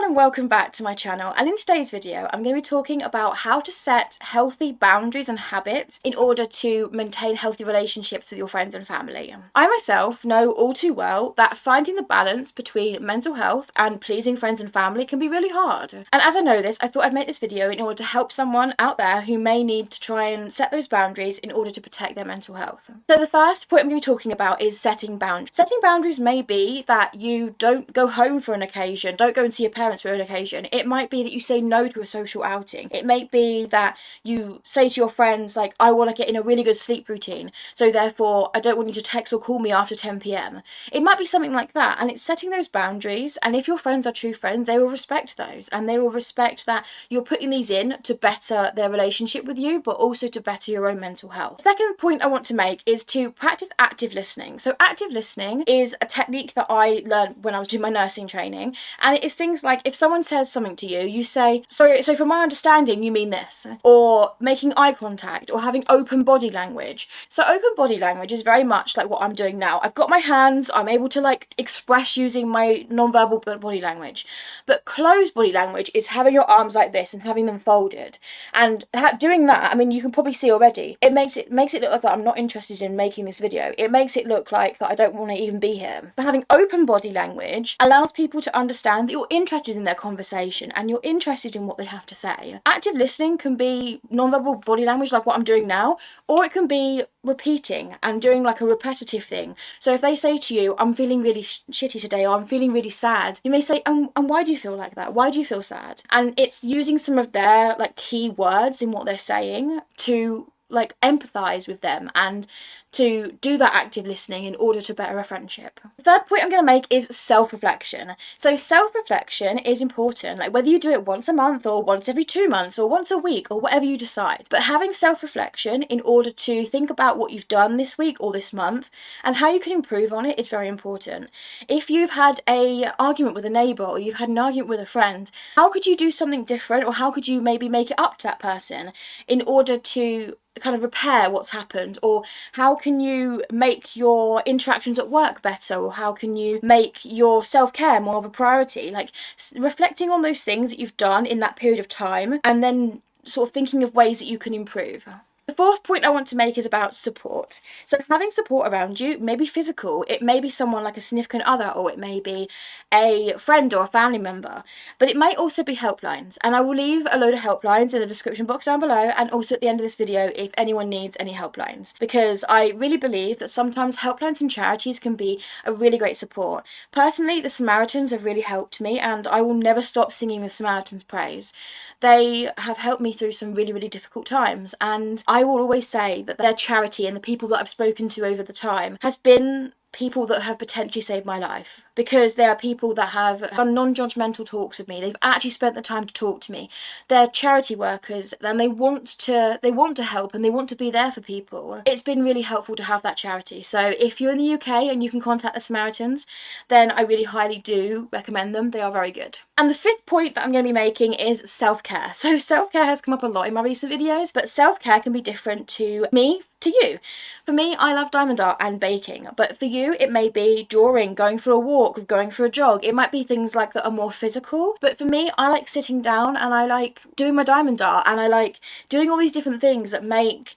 and welcome back to my channel, and in today's video I'm going to be talking about how to set healthy boundaries and habits in order to maintain healthy relationships with your friends and family. I myself know all too well that finding the balance between mental health and pleasing friends and family can be really hard. And as I know this, I thought I'd make this video in order to help someone out there who may need to try and set those boundaries in order to protect their mental health. So the first point I'm going to be talking about is setting boundaries. Setting boundaries may be that you don't go home for an occasion, don't go and see your parents for an occasion. It might be that you say no to a social outing. It may be that you say to your friends, like, I want to get in a really good sleep routine, so therefore I don't want you to text or call me after 10 p.m. It might be something like that, and it's setting those boundaries, and if your friends are true friends, they will respect those, and they will respect that you're putting these in to better their relationship with you, but also to better your own mental health. The second point I want to make is to practice active listening. So active listening is a technique that I learned when I was doing my nursing training, and it is things like if someone says something to you, you say, so from my understanding you mean this, or making eye contact, or having open body language. So open body language is very much like what I'm doing now. I've got my hands, I'm able to like express using my non-verbal body language, but closed body language is having your arms like this and having them folded, and doing that, I mean, you can probably see already, it makes it look like that I'm not interested in making this video. It makes it look like that I don't want to even be here. But having open body language allows people to understand that you're interested in their conversation and you're interested in what they have to say. Active listening can be non-verbal body language like what I'm doing now, or it can be repeating and doing like a repetitive thing. So if they say to you, I'm feeling really shitty today, or I'm feeling really sad, you may say, and why do you feel like that? Why do you feel sad? And it's using some of their like key words in what they're saying to like empathize with them and to do that active listening in order to better a friendship. The third point I'm going to make is self-reflection. So self-reflection is important, like whether you do it once a month or once every 2 months or once a week or whatever you decide. But having self-reflection in order to think about what you've done this week or this month and how you can improve on it is very important. If you've had an argument with a neighbour or you've had an argument with a friend, how could you do something different, or how could you maybe make it up to that person in order to kind of repair what's happened? Or how can you make your interactions at work better, or how can you make your self-care more of a priority? Like reflecting on those things that you've done in that period of time and then sort of thinking of ways that you can improve. The fourth point I want to make is about support. So having support around you may be physical, it may be someone like a significant other, or it may be a friend or a family member, but it may also be helplines. And I will leave a load of helplines in the description box down below, and also at the end of this video if anyone needs any helplines, because I really believe that sometimes helplines and charities can be a really great support. Personally, the Samaritans have really helped me, and I will never stop singing the Samaritans' praise. They have helped me through some really, really difficult times, and I will always say that their charity and the people that I've spoken to over the time has been people that have potentially saved my life, because they are people that have done non-judgmental talks with me. They've actually spent the time to talk to me. They're charity workers, and they want to help, and they want to be there for people. It's been really helpful to have that charity. So if you're in the UK and you can contact the Samaritans, then I really highly do recommend them. They are very good. And the fifth point that I'm going to be making is self-care. So self-care has come up a lot in my recent videos, but self-care can be different to me, to you. For me, I love diamond art and baking, but for you it may be drawing, going for a walk, going for a jog. It might be things like that are more physical, but for me, I like sitting down and I like doing my diamond art, and I like doing all these different things that make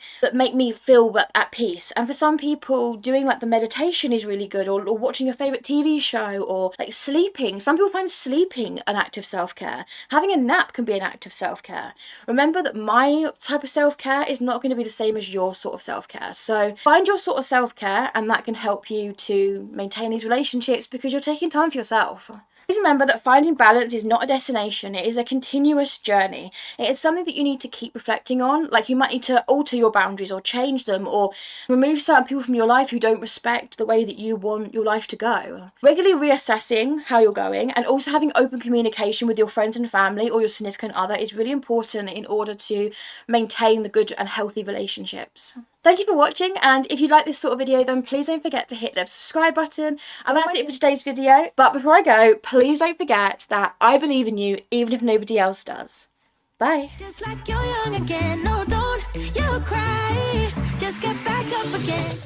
me feel at peace. And for some people, doing like the meditation is really good, or watching your favourite TV show, or like sleeping. Some people find sleeping an act of self-care. Having a nap can be an act of self-care. Remember that my type of self-care is not going to be the same as your sort of self-care. So find your sort of self-care, and that can help you to maintain these relationships because you're taking time for yourself. Please remember that finding balance is not a destination, it is a continuous journey. It is something that you need to keep reflecting on. Like, you might need to alter your boundaries or change them, or remove certain people from your life who don't respect the way that you want your life to go. Regularly reassessing how you're going, and also having open communication with your friends and family or your significant other is really important in order to maintain the good and healthy relationships. Thank you for watching, and if you like this sort of video, then please don't forget to hit the subscribe button. And that's it for today's video. But before I go, please don't forget that I believe in you even if nobody else does. Bye. Just like you're young again, no, don't you cry. Just get back up again.